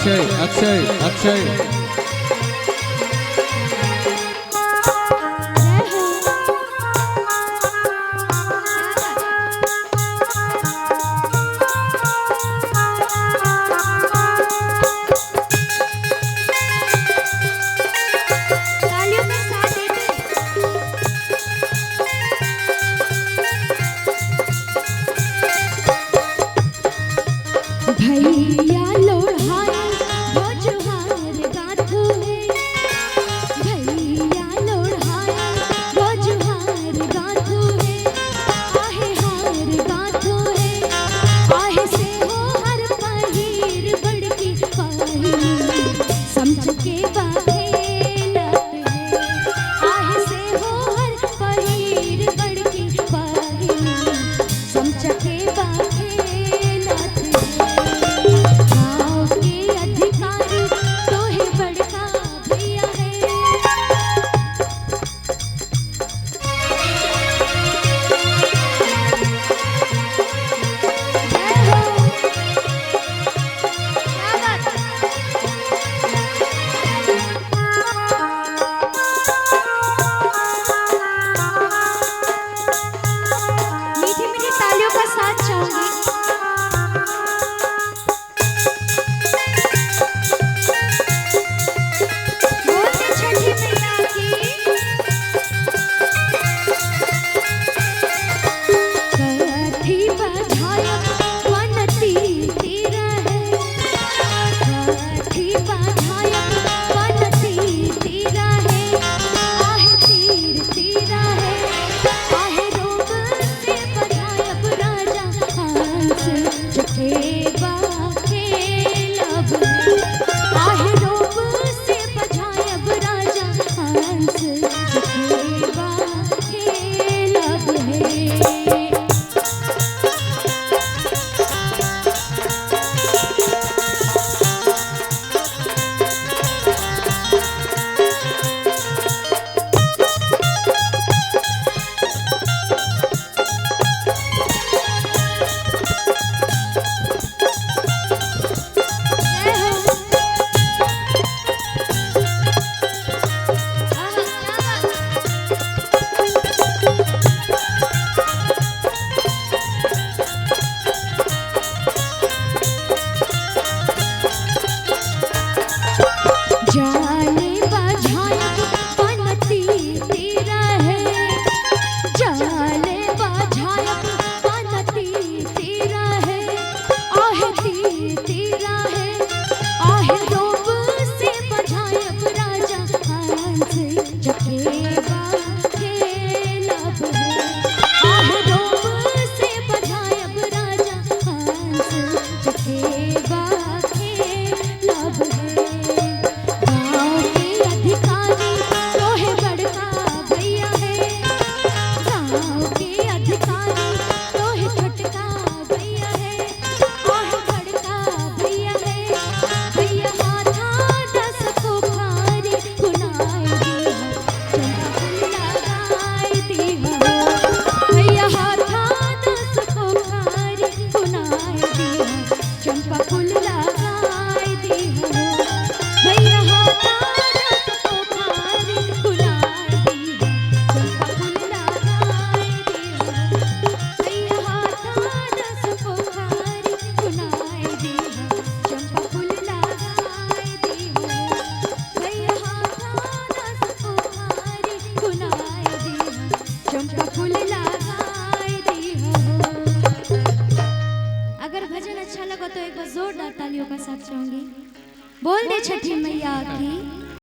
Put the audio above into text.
अक्षय अक्षय अक्षय भैया लोढ़ाई वो जुहार गाथू है, भैया लोढ़ाई वो जुहार गाथू है, आहे हार गाथू है, आहे से हो हर पहीर बड़की पाही समझ के बाखेलत है, आहे से हो हर पहीर बड़की पाही समझ के बाखेलत है। गाँव के अधिकारी तो है बड़का भैया है, जय हो क्या बात मीठी मीठी तालियों का साथ चाहूंगी। बोलिए छठी मैया की। कथी बझायब वनती तीरा है, कथी बझायब वनती तीरा है, आहे तीर तीरा है, आहे रोग से बझायब राजा हंस जखेबा खेलब है, आहे रोग से बझायब राजा हंस जखेबा खेलब है। जय हो जाने बझायब वनती तीरा है, जाने बझायब वनती तीरा है, आहे तीर तीरा है, आहे रोब से बझायब राजा हंस जखेबा खेलब है, आहे रोब से बझायब राजा हंस जखेबा खेलब है। गाँव के अधिकारी तो है बड़का भैया है, गाँव के अधिकारी तो है छोटका भैया है, आह बड़का भैया है, भैया हाथा 10 पोखारी बुनाई दी हो, चंपा फूल लगाई दी हो, भैया हाथा 10 पोखारी बुनाई दी हो, चंपा फूल लगाई दी हो, भैया हाथा 10 पोखारी बुनाई दी हो, चंपा फूल लगाई दी हो, भैया हाथा 10 पोखारी बुनाई दी हो, चंपा फूल लगाई दी हो, भैया हाथा 10 पोखारी बुनाई दी हो, चंपा फूल लगाई दी हो। अगर भजन अच्छा लगा तो एक बार जोरदार तालियों का साथ चाहूंगी। बोल दे छठी मैया की।